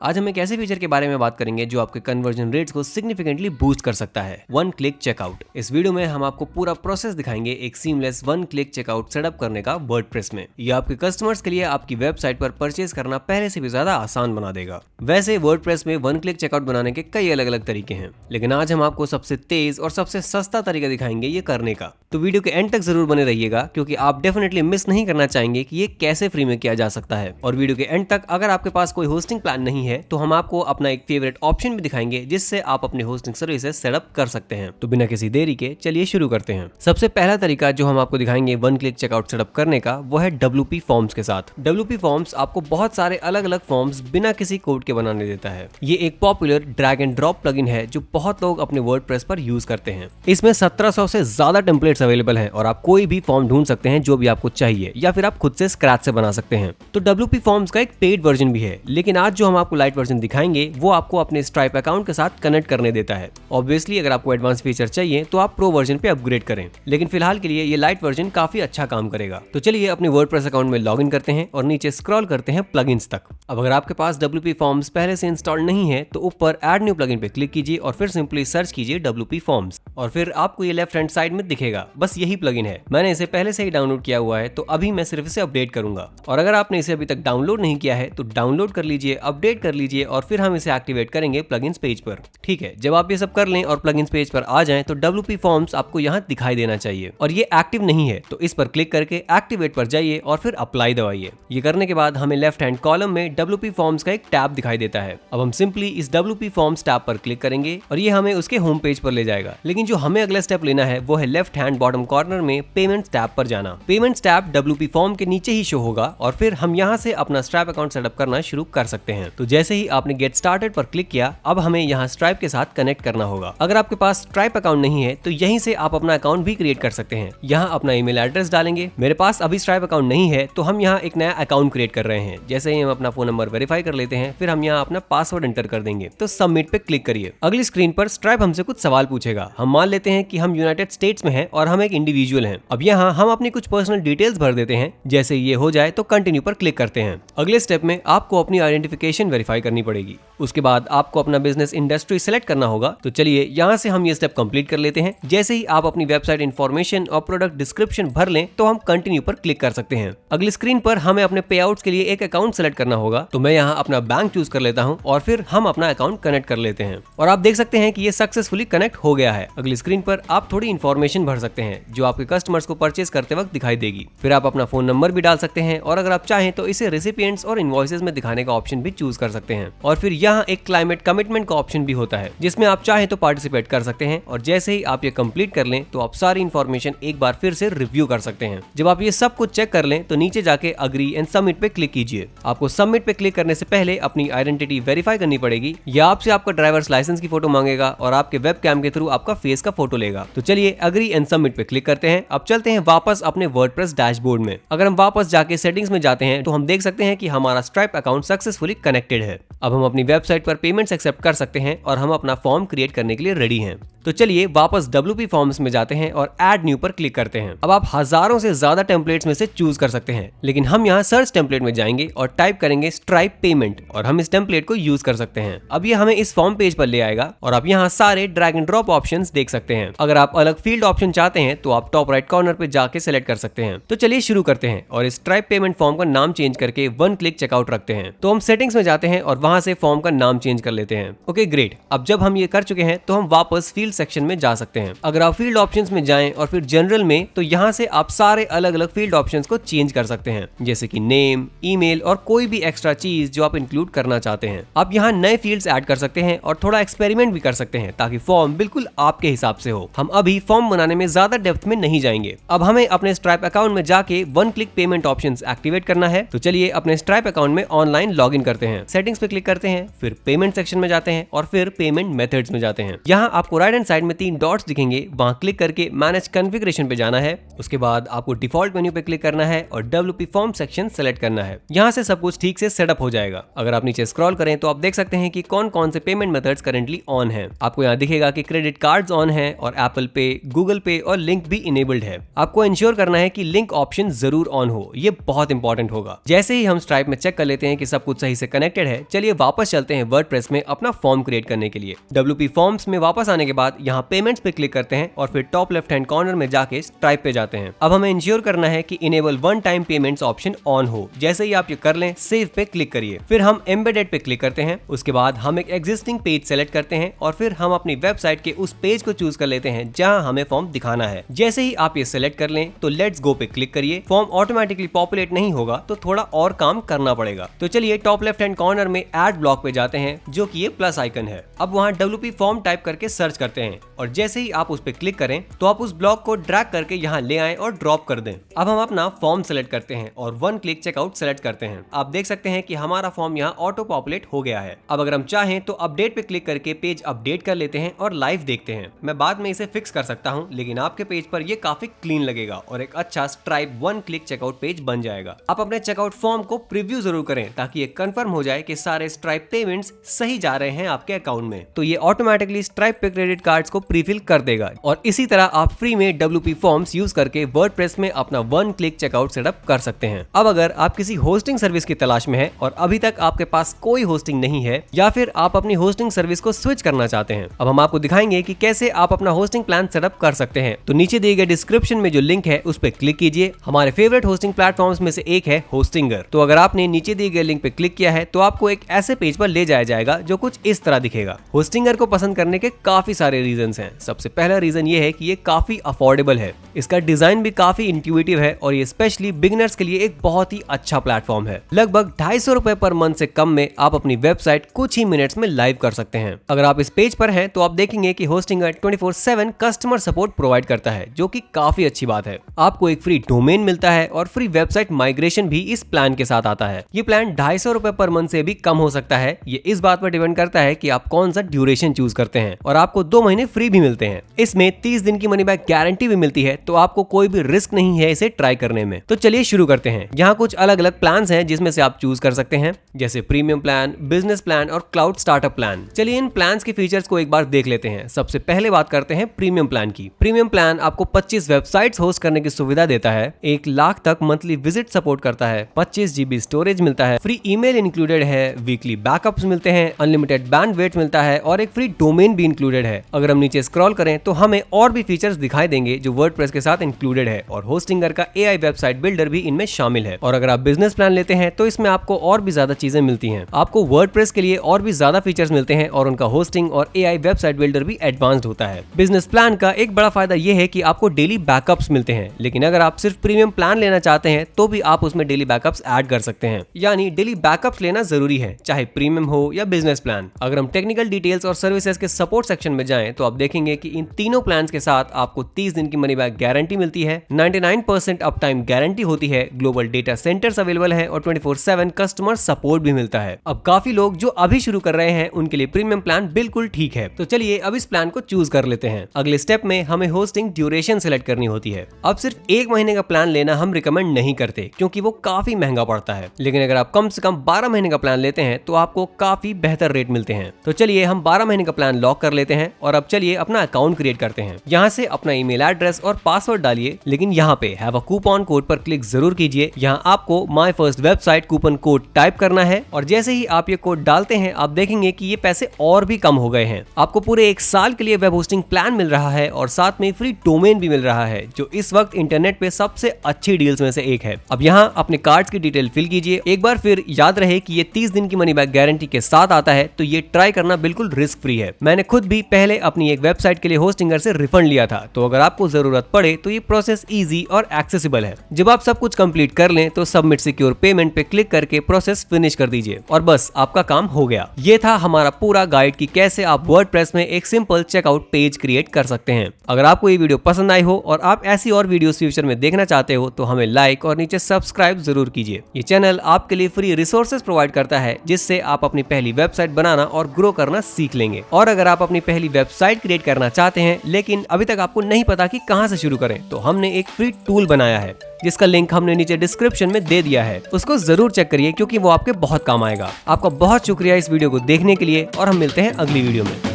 आज हम एक ऐसे फीचर के बारे में बात करेंगे जो आपके कन्वर्जन रेट्स को सिग्निफिकेंटली बूस्ट कर सकता है, वन क्लिक चेकआउट। इस वीडियो में हम आपको पूरा प्रोसेस दिखाएंगे एक seamless one click checkout setup करने का वर्डप्रेस में। यह आपके कस्टमर्स के लिए आपकी वेबसाइट पर परचेज करना पहले से भी ज्यादा आसान बना देगा। वैसे वर्डप्रेस में वन क्लिक चेकआउट बनाने के कई अलग अलग तरीके हैं, लेकिन आज हम आपको सबसे तेज और सबसे सस्ता तरीका दिखाएंगे ये करने का। तो वीडियो के एंड तक जरूर बने रहिएगा, क्योंकि आप डेफिनेटली मिस नहीं करना चाहेंगे कि ये कैसे फ्री में किया जा सकता है। और वीडियो के एंड तक अगर आपके पास कोई होस्टिंग प्लान नहीं है तो हम आपको अपना एक फेवरेट ऑप्शन भी दिखाएंगे जिससे आप अपने होस्टिंग सर्विसेज सेटअप कर सकते हैं। तो बिना किसी देरी के चलिए शुरू करते हैं। सबसे पहला तरीका जो हम आपको दिखाएंगे वन क्लिक चेकआउट सेटअप करने का, वो है WP फॉर्म्स के साथ। WP फॉर्म्स आपको बहुत सारे अलग अलग फॉर्म्स बिना किसी कोड के बनाने देता है। ये एक popular drag and drop plugin है जो बहुत लोग अपने वर्डप्रेस पर यूज करते हैं। इसमें 1700 से ज्यादा टेम्पलेट्स अवेलेबल हैं और आप कोई भी फॉर्म ढूंढ सकते हैं जो भी आपको चाहिए, या फिर आप खुद से स्क्रैच से बना सकते हैं। तो WP फॉर्म्स का एक पेड वर्जन भी है, लेकिन आज जो हम आपको लाइट वर्जन दिखाएंगे वो आपको अपने स्ट्राइप अकाउंट के साथ कनेक्ट करने देता है। ऑब्वियसली अगर आपको एडवांस फीचर चाहिए तो आप प्रो वर्जन पे अपग्रेड करें, लेकिन फिलहाल के लिए ये लाइट वर्जन काफी अच्छा काम करेगा। तो चलिए अपने वर्डप्रेस अकाउंट में लॉगिन करते हैं और नीचे स्क्रॉल करते हैं प्लगइन्स तक। अब अगर आपके पास WP फॉर्म्स पहले से इंस्टॉल नहीं है तो ऊपर ऐड न्यू प्लगइन पे क्लिक कीजिए और फिर सिंपली सर्च कीजिए WP फॉर्म्स, और फिर आपको ये लेफ्ट हैंड साइड में दिखेगा। बस यही प्लगइन है, मैंने इसे पहले से ही डाउनलोड किया हुआ है, तो अभी मैं सिर्फ इसे अपडेट करूंगा। और अगर आपने इसे अभी तक डाउनलोड नहीं किया है तो डाउनलोड कर लीजिए, अपडेट कर लीजिए और फिर हम इसे एक्टिवेट करेंगे प्लगइन्स पेज पर। ठीक है, जब आप ये सब कर लें और प्लगइन्स पेज पर आ जाएं तो WP फॉर्म्स आपको यहाँ दिखाई देना चाहिए, और ये एक्टिव नहीं है तो इस पर क्लिक करके एक्टिवेट पर जाइए और फिर अप्लाई दबाइए। ये करने के बाद हमें लेफ्ट हैंड कॉलम में WP फॉर्म्स का एक टैब दिखाई देता है। अब हम सिंपली इस WP फॉर्म्स टैब पर क्लिक करेंगे और ये हमें उसके होम पेज पर ले जाएगा। लेकिन जो हमें अगला स्टेप लेना है वो है लेफ्ट हैंड बॉटम कॉर्नर में पेमेंट्स टैब पर जाना। पेमेंट्स टैब WP फॉर्म के नीचे ही शो होगा और फिर हम यहाँ से अपना स्ट्राइप अकाउंट सेटअप करना शुरू कर सकते हैं। तो जैसे ही आपने गेट स्टार्टेड पर क्लिक किया, अब हमें यहाँ स्ट्राइप के साथ कनेक्ट करना होगा। अगर आपके पास स्ट्राइप अकाउंट नहीं है तो यहीं से आप अपना अकाउंट भी क्रिएट कर सकते हैं। यहाँ अपना ईमेल एड्रेस डालेंगे। मेरे पास अभी स्ट्राइप अकाउंट नहीं है तो हम यहाँ एक नया अकाउंट क्रिएट कर रहे हैं। जैसे ही हम अपना फोन नंबर वेरीफाई कर लेते हैं, फिर हम यहाँ अपना पासवर्ड एंटर कर देंगे। तो सबमिट पे क्लिक करिए। अगली स्क्रीन पर स्ट्राइप हमसे कुछ सवाल पूछेगा। हम मान लेते हैं कि हम यूनाइटेड स्टेट्स में हैं और हम एक इंडिविजुअल हैं। अब यहाँ हम अपनी कुछ पर्सनल डिटेल्स भर देते हैं। जैसे ये हो जाए तो कंटिन्यू पर क्लिक करते हैं। अगले स्टेप में आपको अपनी आइडेंटिफिकेशन वेरीफाई करनी पड़ेगी। उसके बाद आपको अपना बिजनेस इंडस्ट्री सेलेक्ट करना होगा। तो चलिए यहाँ से हम ये स्टेप कंप्लीट कर लेते हैं। जैसे ही आप अपनी वेबसाइट इंफॉर्मेशन और प्रोडक्ट डिस्क्रिप्शन भर लें तो हम कंटिन्यू पर क्लिक कर सकते हैं। अगली स्क्रीन पर हमें अपने पे आउट्स के लिए एक अकाउंट सेलेक्ट करना होगा। तो मैं यहाँ अपना बैंक चूज कर लेता हूँ और फिर हम अपना अकाउंट कनेक्ट कर लेते हैं, और आप देख सकते हैं कि ये सक्सेसफुली कनेक्ट हो गया है। अगली स्क्रीन पर आप थोड़ी इन्फॉर्मेशन भर सकते हैं जो आपके कस्टमर्स को परचेज करते वक्त दिखाई देगी। फिर आप अपना फोन नंबर भी डाल सकते हैं, और अगर आप चाहें तो इसे रेसिपिएंट्स और इनवॉइसेस में दिखाने का ऑप्शन भी चूज कर सकते हैं। और फिर यहाँ एक क्लाइमेट कमिटमेंट का ऑप्शन भी होता है जिसमें आप चाहें तो पार्टिसिपेट कर सकते हैं। और जैसे ही आप ये कंप्लीट कर लें तो आप सारी इन्फॉर्मेशन एक बार फिर से रिव्यू कर सकते हैं। जब आप ये सब कुछ चेक कर लें तो नीचे जाके अग्री एंड सबमिट पे क्लिक कीजिए। आपको सबमिट पे क्लिक करने से पहले अपनी आइडेंटिटी वेरीफाई करनी पड़ेगी, या आपसे आपका ड्राइवर्स लाइसेंस की फोटो मांगेगा और आपके वेब कैम के थ्रू आपका फेस का फोटो लेगा। तो चलिए अग्री एंड सबमिट पे क्लिक करते हैं। अब चलते हैं वापस अपने वर्डप्रेस डैशबोर्ड में। अगर हम वापस जाके सेटिंग्स में जाते हैं तो हम देख सकते हैं कि हमारा स्ट्राइप अकाउंट सक्सेसफुली कनेक्टेड है। अब हम अपनी वेबसाइट पर पेमेंट्स एक्सेप्ट कर सकते हैं और हम अपना फॉर्म क्रिएट करने के लिए रेडी हैं। तो चलिए वापस WP फॉर्म्स में जाते हैं और ऐड न्यू पर क्लिक करते हैं। अब आप हजारों से ज्यादा टेम्पलेट्स में से चूज कर सकते हैं, लेकिन हम यहाँ सर्च टेम्पलेट में जाएंगे और टाइप करेंगे स्ट्राइप पेमेंट, और हम इस टेम्पलेट को यूज कर सकते हैं। अब ये हमें इस फॉर्म पेज पर ले आएगा और आप यहाँ सारे ड्रैग एंड ड्रॉप ऑप्शंस देख सकते हैं। अगर आप अलग फील्ड ऑप्शन चाहते हैं तो आप टॉप राइट कॉर्नर पे जाके सिलेक्ट कर सकते हैं। तो चलिए शुरू करते हैं और इस स्ट्राइप पेमेंट फॉर्म का नाम चेंज करके वन क्लिक चेकआउट रखते हैं। तो हम सेटिंग्स में जाते हैं और वहां से फॉर्म का नाम चेंज कर लेते हैं। Okay great. अब जब हम ये कर चुके हैं तो हम वापस फील्ड सेक्शन में जा सकते हैं। अगर आप फील्ड ऑप्शंस में जाएं और फिर जनरल में, तो यहाँ से आप सारे अलग अलग फील्ड ऑप्शंस को चेंज कर सकते हैं, जैसे कि नेम, ईमेल और कोई भी एक्स्ट्रा चीज जो आप इंक्लूड करना चाहते हैं। आप यहाँ नए फील्ड्स ऐड कर सकते हैं और थोड़ा एक्सपेरिमेंट भी कर सकते हैं ताकि फॉर्म बिल्कुल आपके हिसाब से हो। हम अभी फॉर्म बनाने में ज्यादा डेप्थ में नहीं जाएंगे। अब हमें अपने स्ट्राइप अकाउंट में जाके one click payment options activate करना है। तो चलिए अपने स्ट्राइप अकाउंट में ऑनलाइन लॉग इन करते हैं। सेटिंग्स पे क्लिक करते हैं, फिर पेमेंट सेक्शन में जाते हैं और फिर पेमेंट मेथड्स में जाते हैं। यहाँ आपको राइट हैंड साइड में 3 डॉट्स दिखेंगे, वहां क्लिक करके मैनेज कॉन्फ़िगरेशन पे जाना है। उसके बाद आपको डिफॉल्ट मेन्यू पे क्लिक करना है और WP फॉर्म सेक्शन सेलेक्ट करना है। यहाँ से सब कुछ ठीक से सेटअप हो जाएगा। अगर आप नीचे स्क्रॉल करें तो आप देख सकते हैं कि कौन कौन से पेमेंट मेथड्स करंटली ऑन है। आपको यहाँ दिखेगा कि क्रेडिट कार्ड्स ऑन है और एप्पल पे, गूगल पे और लिंक भी इनेबल्ड है। आपको इंश्योर करना है कि लिंक ऑप्शन जरूर ऑन हो, ये बहुत इंपॉर्टेंट होगा। जैसे ही हम स्ट्राइप में चेक कर लेते हैं कि सब कुछ सही से कनेक्टेड है, चलिए वापस चलते हैं वर्डप्रेस में अपना फॉर्म क्रिएट करने के लिए। WP फॉर्म्स में वापस आने के बाद यहाँ पेमेंट्स पे क्लिक करते हैं और फिर टॉप लेफ्ट हैंड कॉर्नर में जाके स्ट्राइप पे जाते हैं। अब हमें इंश्योर करना है कि enable one time payments option on हो। जैसे ही आप ये कर लें, सेव पे क्लिक करिए। फिर हम एम्बेडेड पे क्लिक करते हैं। उसके बाद हम एक एग्जिस्टिंग पेज सेलेक्ट करते हैं और फिर हम अपनी वेबसाइट के उस पेज को चूज कर लेते हैं जहां हमें फॉर्म दिखाना है। जैसे ही आप ये सेलेक्ट कर लें तो लेट्स गो पे क्लिक करिए। फॉर्म ऑटोमेटिकली पॉपुलेट नहीं होगा तो थोड़ा और काम करना पड़ेगा। तो चलिए टॉप लेफ्ट हैंड कॉर्नर में ऐड ब्लॉक पे जाते हैं, जो कि ये प्लस आइकन है। अब वहां WP फॉर्म टाइप करके सर्च करते हैं और जैसे ही आप उस पे क्लिक करें तो आप उस ब्लॉक को ड्रैग करके यहाँ ले आए और ड्रॉप कर दें। अब हम अपना फॉर्म सेलेक्ट करते हैं और वन क्लिक चेकआउट सेलेक्ट करते हैं। आप देख सकते हैं कि हमारा फॉर्म यहाँ ऑटो पॉपुलेट हो गया है। अब अगर हम चाहें तो अपडेट पे क्लिक करके पेज अपडेट कर लेते हैं और लाइव देखते हैं। मैं बाद में इसे फिक्स कर सकता हूँ, लेकिन आपके पेज पर ये काफी क्लीन लगेगा और एक अच्छा Stripe one click checkout page बन जाएगा। आप अपने चेकआउट फॉर्म को प्रीव्यू जरूर करें ताकि ये कंफर्म हो जाए कि सारे स्ट्राइप पेमेंट्स सही जा रहे हैं आपके अकाउंट में। तो ये ऑटोमेटिकली स्ट्राइप पे क्रेडिट कार्ड्स को प्रीफिल कर देगा और इसी तरह आप फ्री में WP फॉर्म्स यूज करके वर्डप्रेस में अपना वन क्लिक चेकआउट सेटअप कर सकते हैं। अब अगर आप किसी होस्टिंग सर्विस की तलाश में हैं और अभी तक आपके पास कोई होस्टिंग नहीं है या फिर आप अपनी होस्टिंग सर्विस को स्विच करना चाहते हैं, अब हम आपको दिखाएंगे कि कैसे आप अपना होस्टिंग प्लान सेटअप कर सकते हैं। तो नीचे दिए गए डिस्क्रिप्शन में जो लिंक है उस पर क्लिक कीजिए। हमारे फेवरेट होस्टिंग प्लेटफॉर्म्स में से एक है होस्टिंगर। तो अगर आपने नीचे दिए गए लिंक पे क्लिक किया है तो आपको एक ऐसे पेज पर ले जाया जाएगा जो कुछ इस तरह दिखेगा। होस्टिंगर को पसंद करने के काफी सारे रीजंस हैं। सबसे पहला रीजन ये है कि ये काफी अफोर्डेबल है, इसका डिजाइन भी काफी इंट्यूटिव है और ये स्पेशली बिगिनर्स के लिए एक बहुत ही अच्छा प्लेटफॉर्म है। लगभग 250 रुपए पर मंथ से कम में आप अपनी वेबसाइट कुछ ही मिनट्स में लाइव कर सकते हैं। अगर आप इस पेज पर हैं तो आप देखेंगे कि होस्टिंगर 24/7 कस्टमर सपोर्ट प्रोवाइड करता है, जो कि काफी अच्छी बात है। आपको एक फ्री डोमेन मिलता है और फ्री वेबसाइट माइग्रेशन भी इस प्लान के साथ आता है। ये प्लान 250 रुपए पर मंथ से भी कम हो सकता है। ये इस बात पर डिपेंड करता है कि आप कौन सा ड्यूरेशन चूज करते हैं और आपको 2 महीने फ्री भी मिलते हैं। इसमें 30 दिन की मनी बैक गारंटी भी मिलती है, तो आपको कोई भी रिस्क नहीं है इसे ट्राई करने में। तो चलिए शुरू करते हैं। यहाँ कुछ अलग अलग प्लान हैं जिसमें से आप चूज कर सकते हैं, जैसे प्रीमियम प्लान, बिजनेस प्लान और क्लाउड स्टार्टअप प्लान। चलिए इन प्लान्स के फीचर्स को एक बार देख लेते हैं। सबसे पहले बात करते हैं प्रीमियम प्लान की। प्रीमियम प्लान आपको 25 वेबसाइट्स होस्ट करने की सुविधा देता है, 1 लाख तक मंथली विजिट सपोर्ट करता है, 25 GB स्टोरेज मिलता है, फ्री ईमेल इंक्लूडेड है, वीकली बैकअप्स मिलते हैं, अनलिमिटेड बैंडविड्थ मिलता है और एक फ्री डोमेन भी इंक्लूडेड है। अगर हम नीचे स्क्रॉल करें तो हमें और भी फीचर्स दिखाई देंगे जो वर्डप्रेस के साथ इंक्लूडेड है और होस्टिंगर का AI वेबसाइट बिल्डर भी इनमें शामिल है। और अगर आप बिजनेस प्लान लेते हैं तो इसमें आपको और भी ज्यादा चीजें मिलती हैं। आपको वर्डप्रेस के लिए और भी ज्यादा फीचर्स मिलते हैं और उनका होस्टिंग और AI वेबसाइट बिल्डर भी एडवांस्ड होता है। बिजनेस प्लान का एक बड़ा फायदा यह है कि आपको डेली बैकअप्स मिलते हैं, लेकिन अगर आप सिर्फ प्रीमियम प्लान लेना चाहते हैं तो भी आप उसमें डेली बैकअप्स ऐड कर सकते हैं। यानी डेली बैकअप्स लेना जरूरी है, चाहे प्रीमियम हो या बिजनेस प्लान। अगर हम टेक्निकल डिटेल्स और सर्विसेज के सपोर्ट सेक्शन में जाएं तो आप देखेंगे कि इन तीनों प्लान के साथ आपको 30 दिन की मनी बैक गारंटी मिलती है, 99% अप टाइम गारंटी होती है, ग्लोबल डेटा सेंटर्स अवेलेबल है और 24/7 कस्टमर सपोर्ट भी मिलता है। अब काफी लोग जो अभी शुरू कर रहे हैं उनके लिए प्रीमियम प्लान बिल्कुल ठीक है। तो चलिए अब इस प्लान को चूज कर लेते हैं। अगले स्टेप में हमें होस्टिंग ड्यूरेशन सेलेक्ट करनी होती है। अब सिर्फ 1 महीने का प्लान लेना हम रिकमेंड नहीं करते क्योंकि वो काफी महंगा पड़ता है, लेकिन अगर आप कम से कम 12 महीने का प्लान लेते हैं तो आपको काफी बेहतर रेट मिलते हैं। तो चलिए हम 12 महीने का प्लान लॉक कर लेते हैं और अब चलिए अपना अकाउंट क्रिएट करते हैं। यहाँ से अपना ईमेल एड्रेस और पासवर्ड डालिए, लेकिन यहाँ पे हैव अ कूपन कोड पर क्लिक जरूर कीजिए। यहाँ आपको my first website coupon code type करना है और जैसे ही आप ये कोड डालते हैं आप देखेंगे कि ये पैसे और भी कम हो गए हैं। आपको पूरे 1 साल के लिए वेब होस्टिंग प्लान मिल रहा है और साथ में फ्री डोमेन भी मिल रहा है, जो इस वक्त इंटरनेट पे सबसे अच्छी डील्स में से एक है। अब यहाँ अपने कार्ड्स की डिटेल फिल कीजिए। एक बार फिर याद रहे कि ये 30 दिन की मनी बैक गारंटी के साथ आता है, तो ये ट्राई करना बिल्कुल रिस्क फ्री है। मैंने खुद भी पहले अपनी एक वेबसाइट के लिए होस्टिंगर से रिफंड लिया था, तो अगर आपको जरूरत पड़े तो ये प्रोसेस इजी और एक्सेसिबल है। जब आप सब कुछ कंप्लीट कर लें तो सबमिट सिक्योर पेमेंट पे क्लिक करके प्रोसेस फिनिश कर दीजिए और बस आपका काम हो गया। ये था हमारा पूरा गाइड कि कैसे आप वर्डप्रेस में एक सिंपल चेकआउट पेज क्रिएट कर सकते हैं। अगर आपको ये वीडियो पसंद आई हो और आप ऐसी और वीडियोस फ्यूचर में देखना चाहते हो तो हमें लाइक और नीचे सब्सक्राइब जरूर कीजिए। ये चैनल आपके लिए फ्री रिसोर्सेज प्रोवाइड करता है जिससे आप अपनी पहली वेबसाइट बनाना और ग्रो करना सीख लेंगे। और अगर आप अपनी पहली वेबसाइट क्रिएट करना चाहते हैं लेकिन अभी तक आपको नहीं पता कि कहां से शुरू करें, तो हमने एक फ्री टूल बनाया है जिसका लिंक हमने नीचे डिस्क्रिप्शन में दे दिया है। उसको जरूर चेक करिए क्योंकि वो आपके बहुत काम आएगा। आपका बहुत शुक्रिया इस वीडियो को देखने के लिए और हम मिलते हैं अगली वीडियो में।